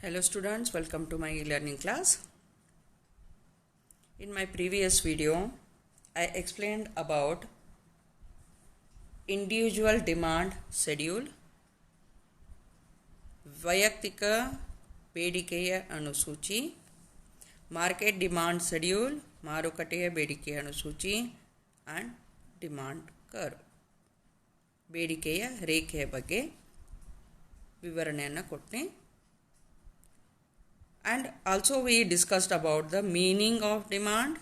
Hello students, welcome to my e-learning class. In my previous video, I explained about individual demand schedule, ವೈಯಕ್ತಿಕ ಬೇಡಿಕೆಯ ಅನುಸೂಚಿ, market demand schedule, ಮಾರುಕಟ್ಟೆಯ ಬೇಡಿಕೆಯ ಅನುಸೂಚಿ, and demand curve, ಬೇಡಿಕೆಯ ರೇಖೆಯ ಬಗ್ಗೆ ವಿವರಣೆಯನ್ನು ಕೊಟ್ಟೆ. And also we discussed about the meaning of demand,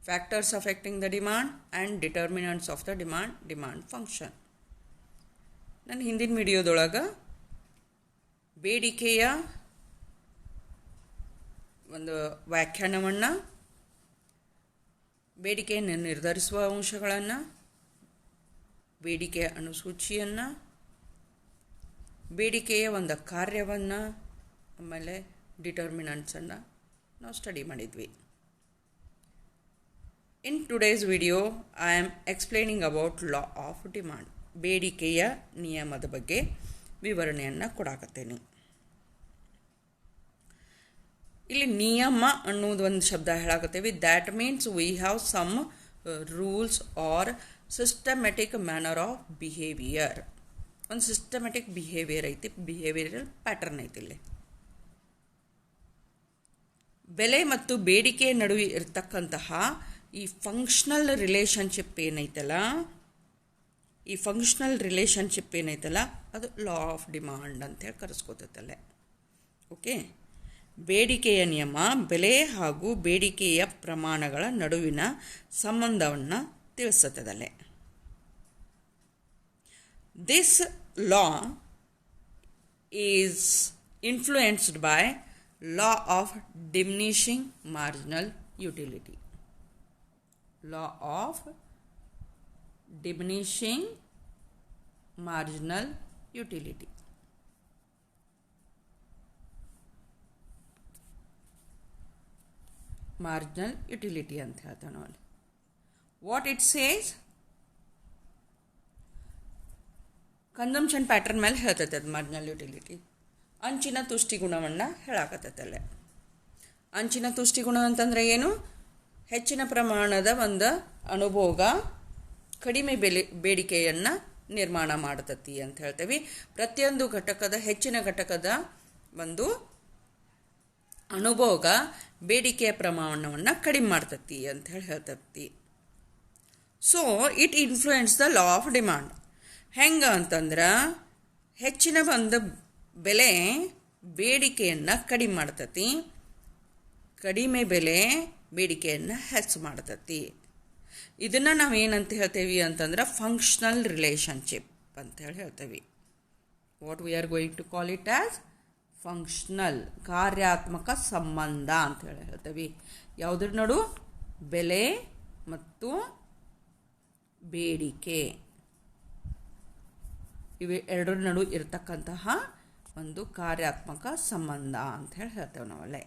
factors affecting the demand and determinants of the demand function. ನನ್ನ ಹಿಂದಿನ ವಿಡಿಯೋದೊಳಗೆ ಬೇಡಿಕೆಯ ಒಂದು ವ್ಯಾಖ್ಯಾನವನ್ನು, ಬೇಡಿಕೆಯನ್ನು ನಿರ್ಧರಿಸುವ ಅಂಶಗಳನ್ನು, ಬೇಡಿಕೆಯ ಅನುಸೂಚಿಯನ್ನು, ಬೇಡಿಕೆಯ ಒಂದು ಕಾರ್ಯವನ್ನು, ಆಮೇಲೆ ಡಿಟರ್ಮಿನೆಂಟ್ಸನ್ನು ನಾವು ಸ್ಟಡಿ ಮಾಡಿದ್ವಿ. In today's video I am explaining about law of demand, ಬೇಡಿಕೆಯ ನಿಯಮದ ಬಗ್ಗೆ ವಿವರಣೆಯನ್ನು ಕೊಡಾಕತ್ತೇನೆ. ಇಲ್ಲಿ ನಿಯಮ ಅನ್ನೋದು ಒಂದು ಶಬ್ದ ಹೇಳಾಕತ್ತೇವೆ. That means we have some rules are systematic manner of behaviour. ಒಂದು ಸಿಸ್ಟಮೆಟಿಕ್ ಬಿಹೇವಿಯರ್ ಐತಿ, ಬಿಹೇವಿಯರಲ್ ಪ್ಯಾಟರ್ನ್ ಐತಿ. ಇಲ್ಲಿ ಬೆಲೆ ಮತ್ತು ಬೇಡಿಕೆ ನಡುವೆ ಇರತಕ್ಕಂತಹ ಈ ಫಂಕ್ಷನಲ್ ರಿಲೇಷನ್ಶಿಪ್ ಏನೈತಲ್ಲ, ಈ ಫಂಕ್ಷನಲ್ ರಿಲೇಷನ್ಶಿಪ್ ಏನೈತಲ್ಲ ಅದು ಲಾ ಆಫ್ ಡಿಮಾಂಡ್ ಅಂತೇಳಿ ಕರೆಸ್ಕೋತೈತಲ್ಲೇ. ಓಕೆ, ಬೇಡಿಕೆಯ ನಿಯಮ ಬೆಲೆ ಹಾಗೂ ಬೇಡಿಕೆಯ ಪ್ರಮಾಣಗಳ ನಡುವಿನ ಸಂಬಂಧವನ್ನು ತಿಳಿಸುತ್ತದಲ್ಲೇ. This law is influenced by law of diminishing marginal utility. Law of diminishing marginal utility. Marginal utility ಅಂತ ಹೇಳ್ತಾವೆ ನಾವು. What it says, consumption pattern ಮೇಲೆ ಹೇಳ್ತೈತೆ ಅದು ಮಾರ್ಜಿನಲ್ ಯುಟಿಲಿಟಿ. ಅಂಚಿನ ತುಷ್ಟಿಗುಣವನ್ನು ಹೇಳಾಕತ್ತೈತಲ್ಲೇ. ಅಂಚಿನ ತುಷ್ಟಿಗುಣ ಅಂತಂದರೆ ಏನು? ಹೆಚ್ಚಿನ ಪ್ರಮಾಣದ ಒಂದು ಅನುಭೋಗ ಕಡಿಮೆ ಬೇಡಿಕೆಯನ್ನು ನಿರ್ಮಾಣ ಮಾಡ್ತತಿ ಅಂತ ಹೇಳ್ತೇವೆ. ಪ್ರತಿಯೊಂದು ಘಟಕದ ಹೆಚ್ಚಿನ ಘಟಕದ ಒಂದು ಅನುಭೋಗ ಬೇಡಿಕೆಯ ಪ್ರಮಾಣವನ್ನು ಕಡಿಮೆ ಮಾಡ್ತತಿ ಅಂತ ಹೇಳ್ತತಿ. So it influence the law of demand. ಹೆಂಗೆ ಅಂತಂದ್ರೆ ಹೆಚ್ಚಿನ ಒಂದು ಬೆಲೆ ಬೇಡಿಕೆಯನ್ನು ಕಡಿಮೆ ಮಾಡ್ತತಿ, ಕಡಿಮೆ ಬೆಲೆ ಬೇಡಿಕೆಯನ್ನು ಹೆಚ್ಚು ಮಾಡ್ತತಿ. ಇದನ್ನು ನಾವು ಏನಂತ ಹೇಳ್ತೇವೆ ಅಂತಂದ್ರೆ ಫಂಕ್ಷನಲ್ ರಿಲೇಷನ್ಶಿಪ್ ಅಂತ ಹೇಳ್ತೇವೆ. What we are going to call it as functional, ಕಾರ್ಯಾತ್ಮಕ ಸಂಬಂಧ ಅಂತ ಹೇಳ್ತೇವೆ. ಯಾವುದ್ರ ನಡು? ಬೆಲೆ ಮತ್ತು ಬೇಡಿಕೆ, ಇವೆ ಎರಡರ ನಡು ಇರತಕ್ಕಂತಹ ಒಂದು ಕಾರ್ಯಾತ್ಮಕ ಸಂಬಂಧ ಅಂತ ಹೇಳ್ತೇವೆ ನಾವಲ್ಲೇ.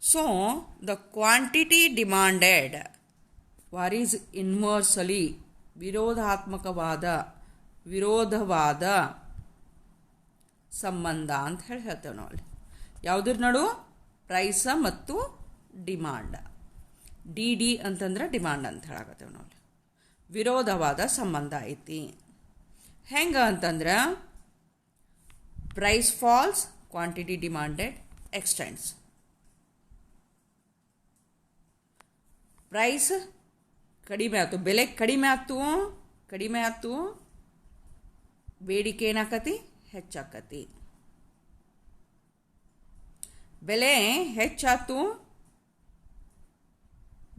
ಸೊ ದ ಕ್ವಾಂಟಿಟಿ ಡಿಮಾಂಡೆಡ್ ವಾರೀಸ್ ಇನ್ವರ್ಸಲಿ, ವಿರೋಧವಾದ ಸಂಬಂಧ ಅಂತ ಹೇಳ್ತೇವೆ ನಾವಲ್ಲಿ. ಯಾವುದ್ರ ನಡು? ಪ್ರೈಸ ಮತ್ತು ಡಿಮಾಂಡ್. ಡಿ ಅಂತಂದ್ರೆ ಡಿಮಾಂಡ್ ಅಂತ ಹೇಳಾಕತ್ತೇವೆ ನಾವಲ್ಲಿ. ವಿರೋಧವಾದ ಸಂಬಂಧ ಐತಿ. ಹೆಂಗೆ ಅಂತಂದ್ರೆ price falls, quantity demanded extends. Price ಕಡಿಮೆ ಆಯ್ತು, ಬೆಲೆ ಕಡಿಮೆ ಆಯ್ತು, ಬೇಡಿಕೆ ಏನಾಕತಿ? ಹೆಚ್ಚಾಕತಿ. ಬೆಲೆ ಹೆಚ್ಚಾತು,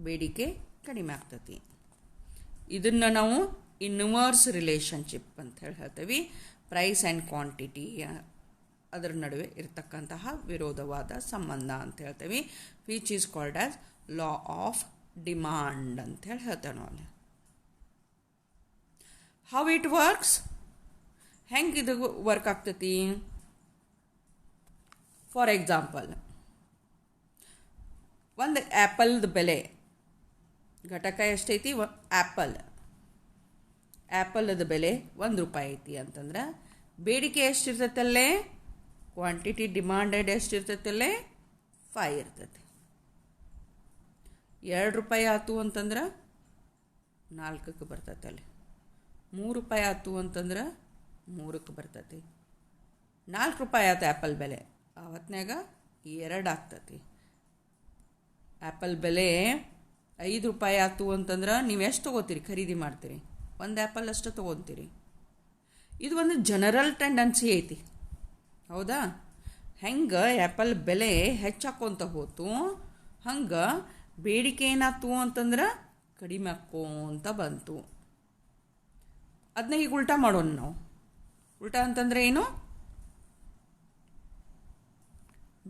ಬೇಡಿಕೆ ಕಡಿಮೆ ಆಗ್ತತಿ. ಇದನ್ನು ನಾವು ಇನ್ವರ್ಸ್ ರಿಲೇಷನ್ಶಿಪ್ ಅಂತ ಹೇಳ್ತೇವೆ. ಪ್ರೈಸ್ ಆ್ಯಂಡ್ ಕ್ವಾಂಟಿಟಿ ಅದರ ನಡುವೆ ಇರತಕ್ಕಂತಹ ವಿರೋಧವಾದ ಸಂಬಂಧ ಅಂತ ಹೇಳ್ತೇವೆ. Which is called as law of demand ಅಂತ ಹೇಳ್ತೇವೆ ನಾವು. ಹೌ ಇಟ್ ವರ್ಕ್ಸ್, ಹೆಂಗೆ ಇದು ವರ್ಕ್ ಆಗ್ತತಿ? ಫಾರ್ ಎಕ್ಸಾಂಪಲ್, ಒಂದು ಆ್ಯಪಲ್ದ ಬೆಲೆ ಘಟಕ ಎಷ್ಟೈತಿ? ಆ್ಯಪಲ್ದ ಬೆಲೆ 1 ರೂಪಾಯಿ ಐತಿ ಅಂತಂದ್ರೆ ಬೇಡಿಕೆ ಎಷ್ಟಿರ್ತೈತಲ್ಲೇ? ಕ್ವಾಂಟಿಟಿ ಡಿಮಾಂಡೆಡ್ ಎಷ್ಟಿರ್ತೈತೆ ಅಲ್ಲೇ 5 ಇರ್ತೈತಿ. 2 ರೂಪಾಯಿ ಆಯ್ತು ಅಂತಂದ್ರೆ 4ಕ್ಕೆ ಬರ್ತೈತೆ ಅಲ್ಲಿ. 3 ರೂಪಾಯಿ ಆಯ್ತು ಅಂತಂದ್ರೆ 3ಕ್ಕೆ ಬರ್ತೈತಿ. 4 ರೂಪಾಯಿ ಆಯ್ತು ಆ್ಯಪಲ್ ಬೆಲೆ, ಆವತ್ನಾಗ 2 ಆಗ್ತೈತಿ. ಆ್ಯಪಲ್ ಬೆಲೆ 5 ರೂಪಾಯಿ ಆಯ್ತು ಅಂತಂದ್ರೆ ನೀವು ಎಷ್ಟು ತೊಗೋತೀರಿ, ಖರೀದಿ ಮಾಡ್ತೀರಿ? 1 ಆ್ಯಪಲ್ ಅಷ್ಟು ತೊಗೊತೀರಿ. ಇದು ಒಂದು ಜನರಲ್ ಟೆಂಡೆನ್ಸಿ ಐತಿ, ಹೌದಾ? ಹೆಂಗೆ ಆ್ಯಪಲ್ ಬೆಲೆ ಹೆಚ್ಚಾಕೊಂತ ಹೋತು, ಹಂಗೆ ಬೇಡಿಕೆ ಏನಾಯ್ತು ಅಂತಂದ್ರೆ ಕಡಿಮೆ ಆಕ್ಕೋಂತ ಬಂತು. ಅದನ್ನ ಈಗ ಉಲ್ಟಾ ಮಾಡೋಣ ನಾವು. ಉಲ್ಟಾ ಅಂತಂದ್ರೆ ಏನು?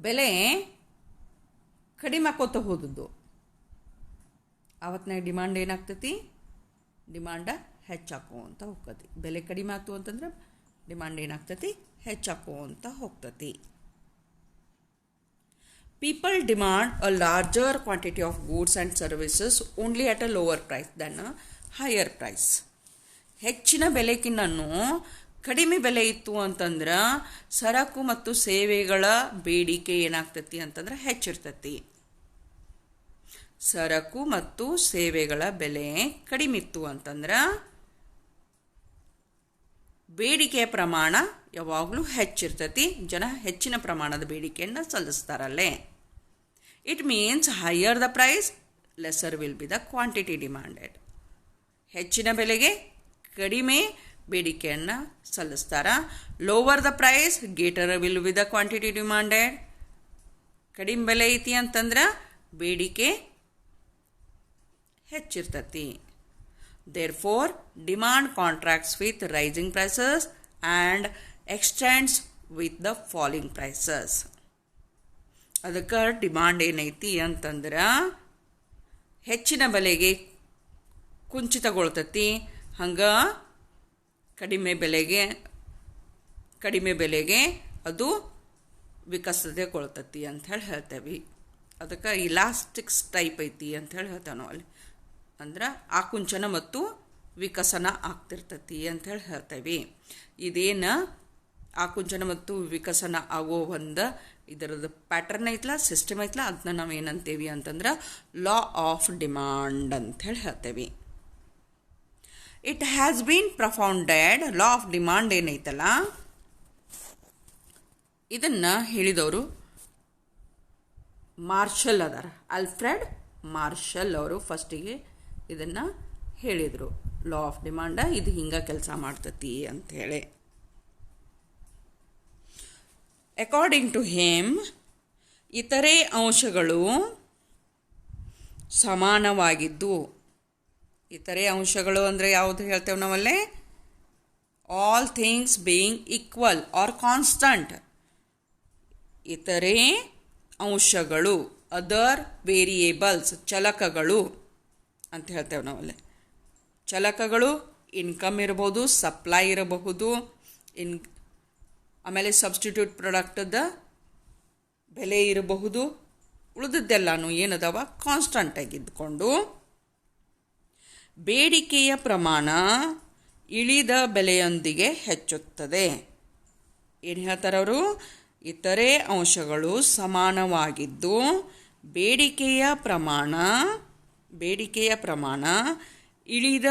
ಬೆಲೆ ಕಡಿಮೆ ಆಕೋತ ಹೋದದ್ದು, ಆವತ್ತಿನಾಗ ಡಿಮಾಂಡ್ ಏನಾಗ್ತೈತಿ? ಡಿಮಾಂಡ ಹೆಚ್ಚಾಕೋ ಅಂತ ಹೋಗ್ತತಿ. ಬೆಲೆ ಕಡಿಮೆ ಆಯ್ತು ಅಂತಂದ್ರೆ ಡಿಮಾಂಡ್ ಏನಾಗ್ತತಿ? ಹೆಚ್ಚಾಕೋ ಅಂತ ಹೋಗ್ತತಿ. People demand a larger quantity of goods and services only at a lower price than a higher price. ಹೆಚ್ಚಿನ ಬೆಲೆಗಿನ್ನೂ ಕಡಿಮೆ ಬೆಲೆ ಇತ್ತು ಅಂತಂದ್ರೆ ಸರಕು ಮತ್ತು ಸೇವೆಗಳ ಬೇಡಿಕೆ ಏನಾಗ್ತತಿ ಅಂತಂದ್ರೆ ಹೆಚ್ಚಿರ್ತತಿ. ಸರಕು ಮತ್ತು ಸೇವೆಗಳ ಬೆಲೆ ಕಡಿಮೆ ಇತ್ತು ಅಂತಂದ್ರೆ ಬೇಡಿಕೆಯ ಪ್ರಮಾಣ ಯಾವಾಗಲೂ ಹೆಚ್ಚಿರ್ತತಿ. ಜನ ಹೆಚ್ಚಿನ ಪ್ರಮಾಣದ ಬೇಡಿಕೆಯನ್ನು ಸಲ್ಲಿಸ್ತಾರಲ್ಲೇ. It means higher the price lesser will be the quantity demanded. ಹೆಚ್ಚಿನ ಬೆಲೆಗೆ ಕಡಿಮೆ ಬೇಡಿಕೆಯನ್ನು ಸಲ್ಲಿಸ್ತಾರ. Lower the price greater will be the quantity demanded. ಕಡಿಮೆ ಬೆಲೆ ಐತಿ ಅಂತಂದ್ರೆ ಬೇಡಿಕೆ ಹೆಚ್ಚಿರ್ತತಿ. Therefore, demand contracts with rising prices and extends with the falling prices. ಅದಕ್ಕೆ ಡಿಮಾಂಡ್ ಏನೈತಿ ಅಂತಂದ್ರೆ ಹೆಚ್ಚಿನ ಬೆಲೆಗೆ ಕುಂಠಿತಗೊಳ್ತತಿ, ಹಂಗೆ ಕಡಿಮೆ ಬೆಲೆಗೆ ಅದು ವಿಕಸತೆಗೊಳ್ತತಿ ಅಂತ ಹೇಳಿ ಹೇಳ್ತೇವೆ. ಅದಕ್ಕೆ ಇಲಾಸ್ಟಿಕ್ಸ್ ಟೈಪ್ ಐತಿ ಅಂತ ಹೇಳಿ ಹೇಳ್ತೇವೆ ನಾವು ಅಲ್ಲಿ. ಅಂದ್ರೆ ಆಕುಂಚನ ಮತ್ತು ವಿಕಸನ ಆಗ್ತಿರ್ತತಿ ಅಂಥೇಳಿ ಹೇಳ್ತೇವೆ. ಇದೇನು ಆಕುಂಚನ ಮತ್ತು ವಿಕಸನ ಆಗೋ ಒಂದು ಇದರದ್ದು ಪ್ಯಾಟರ್ನ್ ಐತಲ್ಲ, ಸಿಸ್ಟಮ್ ಐತಲ್ಲ, ಅದನ್ನ ನಾವು ಏನಂತೇವಿ ಅಂತಂದ್ರೆ ಲಾ ಆಫ್ ಡಿಮಾಂಡ್ ಅಂಥೇಳಿ ಹೇಳ್ತೇವೆ. It has been propounded. Law of demand ಏನೈತಲ್ಲ ಇದನ್ನು ಹೇಳಿದವರು ಮಾರ್ಷಲ್ ಅದಾರ. ಆಲ್ಫ್ರೆಡ್ ಮಾರ್ಷಲ್ ಅವರು ಫಸ್ಟಿಗೆ ಇದನ್ನು ಹೇಳಿದರು. ಲಾ ಆಫ್ ಡಿಮಾಂಡ ಇದು ಹಿಂಗೆ ಕೆಲಸ ಮಾಡ್ತತಿ ಅಂಥೇಳಿ. ಅಕಾರ್ಡಿಂಗ್ ಟು ಹೇಮ್, ಇತರೆ ಅಂಶಗಳು ಸಮಾನವಾಗಿದ್ದು. ಇತರೆ ಅಂಶಗಳು ಅಂದರೆ ಯಾವುದು ಹೇಳ್ತೇವೆ ನಾವಲ್ಲೇ? All things being equal are constant. ಇತರೆ ಅಂಶಗಳು, ಅದರ್ ವೇರಿಯೇಬಲ್ಸ್, ಚಲಕಗಳು ಅಂತ ಹೇಳ್ತೇವೆ ನಾವಲ್ಲಿ. ಚಲಕಗಳು ಇನ್ಕಮ್ ಇರಬಹುದು, ಸಪ್ಲೈ ಇರಬಹುದು, ಆಮೇಲೆ ಸಬ್ಸ್ಟಿಟ್ಯೂಟ್ ಪ್ರಾಡಕ್ಟದ ಬೆಲೆ ಇರಬಹುದು. ಉಳಿದದ್ದೆಲ್ಲನೂ ಏನದವ ಕಾನ್ಸ್ಟಂಟಾಗಿದ್ದುಕೊಂಡು ಬೇಡಿಕೆಯ ಪ್ರಮಾಣ ಇಳಿದ ಬೆಲೆಯೊಂದಿಗೆ ಹೆಚ್ಚುತ್ತದೆ. ಏನು ಹೇಳ್ತಾರವರು? ಇತರೆ ಅಂಶಗಳು ಸಮಾನವಾಗಿದ್ದು ಬೇಡಿಕೆಯ ಪ್ರಮಾಣ ಇಳಿದ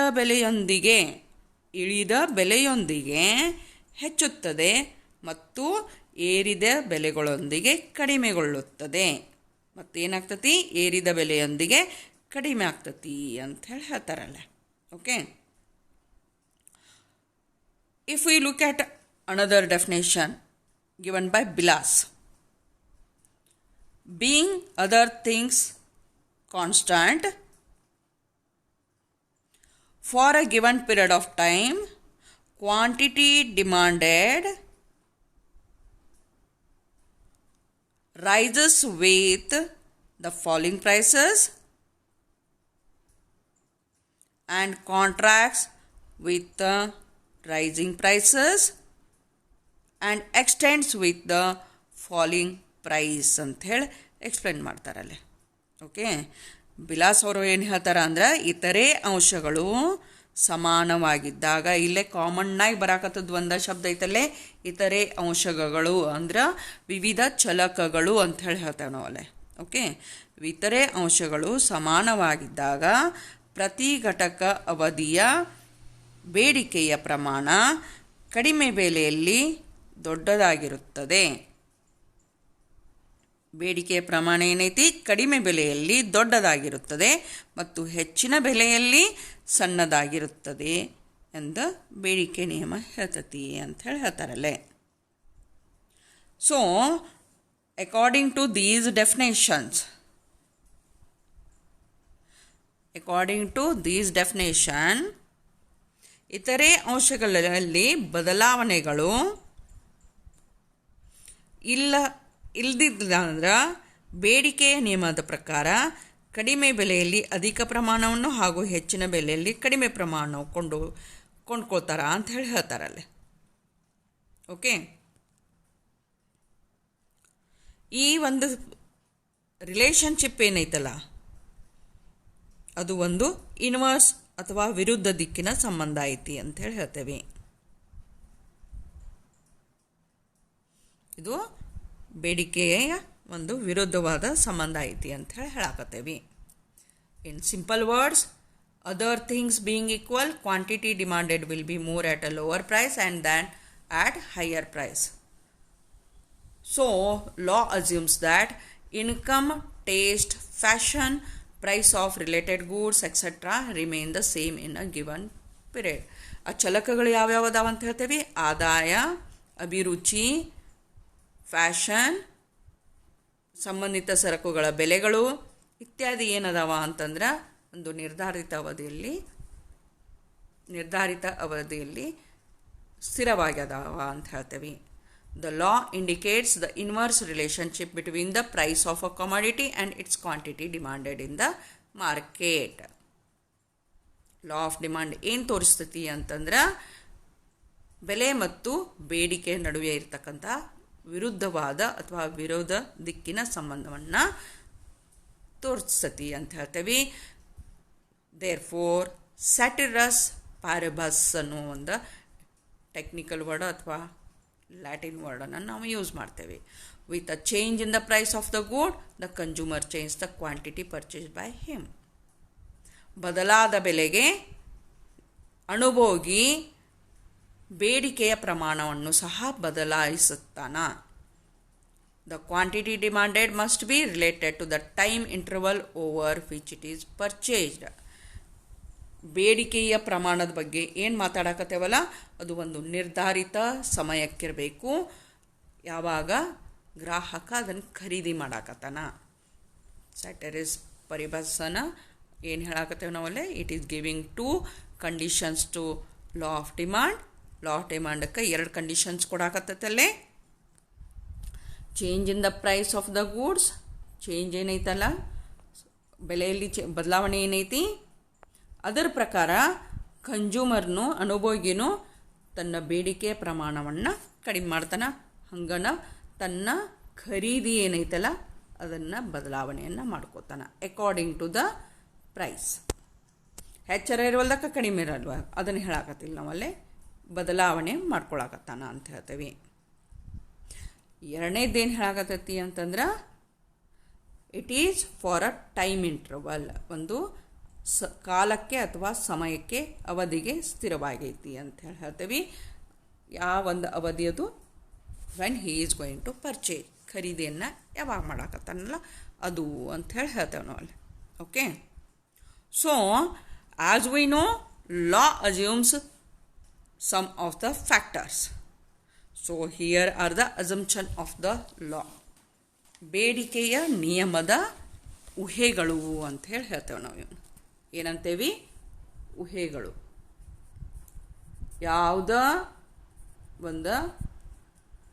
ಬೆಲೆಯೊಂದಿಗೆ ಹೆಚ್ಚುತ್ತದೆ ಮತ್ತು ಏರಿದ ಬೆಲೆಗಳೊಂದಿಗೆ ಕಡಿಮೆಗೊಳ್ಳುತ್ತದೆ. ಮತ್ತೇನಾಗ್ತತಿ? ಏರಿದ ಬೆಲೆಯೊಂದಿಗೆ ಕಡಿಮೆ ಆಗ್ತತಿ ಅಂತ ಹೇಳಿ ಹೇಳ್ತಾರಲ್ಲ. Okay, if we look at another definition given by Bilas, being other things constant for a given period of time, quantity demanded rises with the falling prices and contracts with the rising prices and extends with the falling price ಅಂತ ಹೇಳಿ explain ಮಾಡ್ತಾರಲ್ಲೇ. Okay, ಬಿಲಾಸ್ ಅವರು ಏನು ಹೇಳ್ತಾರ ಅಂದ್ರೆ ಇತರೆ ಅಂಶಗಳು ಸಮಾನವಾಗಿದ್ದಾಗ, ಇಲ್ಲೇ ಕಾಮನ್ನಾಗಿ ಬರಾಕತ್ತದ ಒಂದ ಶಬ್ದ ಐತಲ್ಲೇ ಇತರೆ ಅಂಶಗಳು ಅಂದ್ರೆ ವಿವಿಧ ಚಲಕಗಳು ಅಂತ ಹೇಳಿ ಹೇಳ್ತೇವೆ ನಾವು ಅಲ್ಲೇ. ಓಕೆ, ಇತರೆ ಅಂಶಗಳು ಸಮಾನವಾಗಿದ್ದಾಗ ಪ್ರತಿ ಘಟಕ ಅವಧಿಯ ಬೇಡಿಕೆಯ ಪ್ರಮಾಣ ಕಡಿಮೆ ಬೆಲೆಯಲ್ಲಿ ದೊಡ್ಡದಾಗಿರುತ್ತದೆ. ಬೇಡಿಕೆಯ ಪ್ರಮಾಣ ಏನೈತಿ, ಕಡಿಮೆ ಬೆಲೆಯಲ್ಲಿ ದೊಡ್ಡದಾಗಿರುತ್ತದೆ ಮತ್ತು ಹೆಚ್ಚಿನ ಬೆಲೆಯಲ್ಲಿ ಸಣ್ಣದಾಗಿರುತ್ತದೆ ಎಂದು ಬೇಡಿಕೆ ನಿಯಮ ಹೇಳ್ತತಿ ಅಂತ ಹೇಳಿ ಹೇಳ್ತಾರಲ್ಲೇ. So according to these definition ಇತರೆ ಅಂಶಗಳಲ್ಲಿ ಬದಲಾವಣೆಗಳು ಇಲ್ದಿದ್ದಂದ್ರೆ ಬೇಡಿಕೆಯ ನಿಯಮದ ಪ್ರಕಾರ ಕಡಿಮೆ ಬೆಲೆಯಲ್ಲಿ ಅಧಿಕ ಪ್ರಮಾಣವನ್ನು ಹಾಗೂ ಹೆಚ್ಚಿನ ಬೆಲೆಯಲ್ಲಿ ಕಡಿಮೆ ಪ್ರಮಾಣವನ್ನು ಕೊಂಡ್ಕೊಳ್ತಾರ ಅಂತ ಹೇಳಿ ಹೇಳ್ತಾರಲ್ಲೇ. ಓಕೆ, ಈ ಒಂದು ರಿಲೇಷನ್ಶಿಪ್ ಏನೈತಲ್ಲ ಅದು ಒಂದು ಇನ್ವರ್ಸ್ ಅಥವಾ ವಿರುದ್ಧ ದಿಕ್ಕಿನ ಸಂಬಂಧ ಐತಿ ಅಂತ ಹೇಳಿ ಹೇಳ್ತೇವೆ. ಇದು ಬೇಡಿಕೆಯ ಒಂದು ವಿರುದ್ಧವಾದ ಸಂಬಂಧ ಐತಿ ಅಂತ ಹೇಳಿ ಹೇಳಾಕತ್ತೇವೆ. In simple words, other things being equal, quantity demanded will be more at a lower price and than at higher price. So, law assumes that income, taste, fashion, price of related goods, etc. remain the same in a given period. ಆ ಚಲಕಗಳು ಯಾವ್ಯಾವ ಅದಾವ ಅಂತ ಹೇಳ್ತೇವೆ? ಆದಾಯ, ಅಭಿರುಚಿ, fashion, ಸಂಬಂಧಿತ ಸರಕುಗಳ ಬೆಲೆಗಳು ಇತ್ಯಾದಿ ಏನದಾವ ಅಂತಂದ್ರೆ ಒಂದು ನಿರ್ಧಾರಿತ ಅವಧಿಯಲ್ಲಿ ಸ್ಥಿರವಾಗ್ಯದಾವ ಅಂತ ಹೇಳ್ತೇವೆ. The law indicates the inverse relationship between the price of a commodity and its quantity demanded in the market. Law of demand ಏನು ತೋರಿಸ್ತತಿ ಅಂತಂದ್ರೆ ಬೆಲೆ ಮತ್ತು ಬೇಡಿಕೆ ನಡುವೆ ಇರತಕ್ಕಂಥ ವಿರುದ್ಧವಾದ ಅಥವಾ ವಿರೋಧ ದಿಕ್ಕಿನ ಸಂಬಂಧವನ್ನು ತೋರಿಸ್ತತಿ ಅಂತ ಹೇಳ್ತೇವೆ. ದೇರ್ಫೋರ್ ಸ್ಯಾಟಿರಸ್ ಪ್ಯಾರಬಸ್ ಅನ್ನೋ ಒಂದು ಟೆಕ್ನಿಕಲ್ ವರ್ಡ್ ಅಥವಾ ಲ್ಯಾಟಿನ್ ವರ್ಡನ್ನು ನಾವು ಯೂಸ್ ಮಾಡ್ತೇವೆ. With a change in the price of the good the consumer change the quantity purchase by him. ಬದಲಾದ ಬೆಲೆಗೆ ಅನುಭೋಗಿ ಬೇಡಿಕೆಯ ಪ್ರಮಾಣವನ್ನು ಸಹ ಬದಲಾಯಿಸುತ್ತಾನ. The quantity demanded must be related to the time interval over which it is purchased. ಬೇಡಿಕೆಯ ಪ್ರಮಾಣದ ಬಗ್ಗೆ ಏನು ಮಾತಾಡಕತ್ತೇವಲ್ಲ ಅದು ಒಂದು ನಿರ್ಧಾರಿತ ಸಮಯಕ್ಕಿರಬೇಕು, ಯಾವಾಗ ಗ್ರಾಹಕ ಅದನ್ನು ಖರೀದಿ ಮಾಡಾಕತ್ತಾನ. ಸ್ಯಾಟರಿಸ್ ಪರಿಭಾಷೆನ ಏನು ಹೇಳಾಕತ್ತೇವೆ ನಾವಲ್ಲೇ, it is giving two conditions to law of demand. Law of ಡಿಮಾಂಡಕ್ಕೆ 2 ಕಂಡೀಷನ್ಸ್ ಕೊಡಾಕತ್ತಲ್ಲೇ. Change in the price of the goods, change ಏನೈತಲ್ಲ ಬೆಲೆಯಲ್ಲಿ ಬದಲಾವಣೆ ಏನೈತಿ, ಅದರ ಪ್ರಕಾರ ಕನ್ಸ್ಯೂಮರ್ನು ಅನುಭೋಗಿನು ತನ್ನ ಬೇಡಿಕೆಯ ಪ್ರಮಾಣವನ್ನು ಕಡಿಮೆ ಮಾಡ್ತಾನೆ. ಹಂಗನ ತನ್ನ ಖರೀದಿ ಏನೈತಲ್ಲ ಅದನ್ನು ಬದಲಾವಣೆಯನ್ನು ಮಾಡ್ಕೋತಾನೆ ಅಕಾರ್ಡಿಂಗ್ ಟು ದ ಪ್ರೈಸ್. ಹೆಚ್ಚರ ಇರುವಲ್ದಕ್ಕೆ ಕಡಿಮೆ ಇರಲ್ವ ಅದನ್ನು ಹೇಳಾಕತ್ತಿಲ್ಲ ನಾವಲ್ಲೇ, ಬದಲಾವಣೆ ಮಾಡ್ಕೊಳಕತ್ತಾನ ಅಂತ ಹೇಳ್ತೇವೆ. ಎರಡನೇದೇನು ಹೇಳಾಕತ್ತೈತಿ ಅಂತಂದ್ರೆ it is for a time interval, ಒಂದು ಕಾಲಕ್ಕೆ ಅಥವಾ ಸಮಯಕ್ಕೆ ಅವಧಿಗೆ ಸ್ಥಿರವಾಗೈತಿ ಅಂತ ಹೇಳಿ ಹೇಳ್ತೇವೆ. ಯಾವ ಒಂದು ಅವಧಿ ಅದು, when he is going to purchase, ಖರೀದಿಯನ್ನು ಯಾವಾಗ ಮಾಡಾಕತ್ತಾನಲ್ಲ ಅದು ಅಂತ ಹೇಳಿ ಹೇಳ್ತೇವೆ ನಾವಲ್ಲಿ. Okay, so as we know law assumes some of the factors. So here are the assumption of the law. ಬೇಡಿಕೆಯ ನಿಯಮದ ಊಹೆಗಳು ಅಂತ ಹೇಳಿ ಹೇಳ್ತೇವೆ ನಾವು. ಏನಂತೇವಿ? ಊಹೆಗಳು. ಯಾವುದ ಒಂದು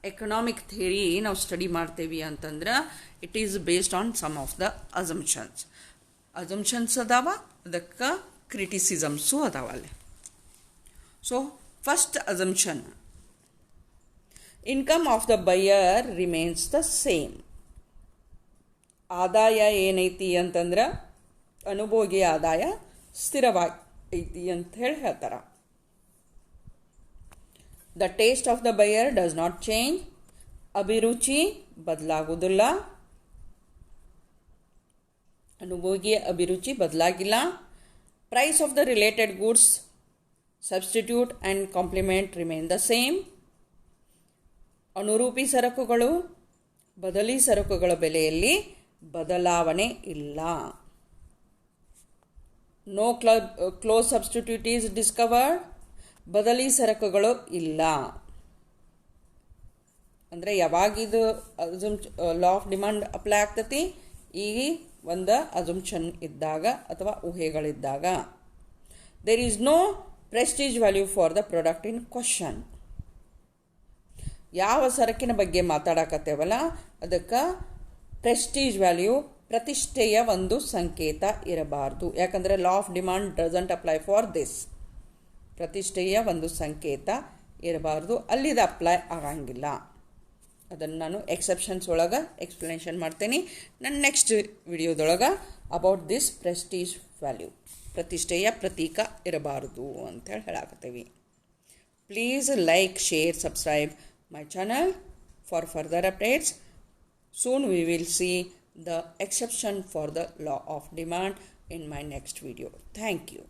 ಎಕನಾಮಿಕ್ ಥಿಯರಿ ನಾವು ಸ್ಟಡಿ ಮಾಡ್ತೇವಿ ಅಂತಂದ್ರೆ it is based on some of the assumptions ಅದಾವ, ಅದಕ್ಕೆ ಕ್ರಿಟಿಸಿಸಮ್ಸು ಅದಾವ ಅಲ್ಲಿ. So first assumption, income of the buyer remains the same. ಆದಾಯ ಏನೈತಿ ಅಂತಂದ್ರೆ ಅನುಭೋಗಿ ಆದಾಯ ಸ್ಥಿರವಾಗಿ ಐತಿ ಅಂತ ಹೇಳಿ ಹೇಳ್ತಾರೆ. The taste of the buyer does not change. ಅಭಿರುಚಿ ಬದಲಾಗುವುದಿಲ್ಲ. ಅನುಭೋಗಿಯ ಅಭಿರುಚಿ ಬದಲಾಗಿಲ್ಲ. Price of the related goods substitute and complement remain the same. ಅನುರೂಪಿ ಸರಕುಗಳು ಬದಲಿ ಸರಕುಗಳ ಬೆಲೆಯಲ್ಲಿ ಬದಲಾವಣೆ ಇಲ್ಲ. No close substitute is discovered. ಬದಲಿ ಸರಕುಗಳು ಇಲ್ಲ. ಅಂದರೆ ಯಾವಾಗಿದು ಲಾ ಆಫ್ ಡಿಮಾಂಡ್ ಅಪ್ಲೈ ಆಗ್ತತಿ? ಈ ಒಂದು ಅಸಂಪ್ಷನ್ ಇದ್ದಾಗ ಅಥವಾ ಊಹೆಗಳಿದ್ದಾಗ. There is no prestige value for the product in question. ಯಾವ ಸರಕಿನ ಬಗ್ಗೆ ಮಾತಾಡಕತ್ತೇವಲ್ಲ ಅದಕ್ಕೆ ಪ್ರೆಸ್ಟೀಜ್ ವ್ಯಾಲ್ಯೂ, ಪ್ರತಿಷ್ಠೆಯ ಒಂದು ಸಂಕೇತ ಇರಬಾರ್ದು. ಯಾಕಂದರೆ ಲಾ of demand doesn't apply for this. ಪ್ರತಿಷ್ಠೆಯ ಒಂದು ಸಂಕೇತ ಇರಬಾರ್ದು, ಅಲ್ಲಿದು ಅಪ್ಲೈ ಆಗಂಗಿಲ್ಲ. ಅದನ್ನು ನಾನು ಎಕ್ಸೆಪ್ಷನ್ಸ್ ಒಳಗೆ ಎಕ್ಸ್ಪ್ಲನೇಷನ್ ಮಾಡ್ತೀನಿ ನನ್ನ ನೆಕ್ಸ್ಟ್ ವಿಡಿಯೋದೊಳಗೆ ಅಬೌಟ್ ದಿಸ್ ಪ್ರೆಸ್ಟೀಜ್ ವ್ಯಾಲ್ಯೂ. ಪ್ರತಿಷ್ಠೆಯ ಪ್ರತೀಕ ಇರಬಾರ್ದು ಅಂತೇಳಿ ಹೇಳಾಕತ್ತೀವಿ. Please like, share, subscribe my channel for further updates. Soon we will see the exception for the law of demand in my next video. Thank you.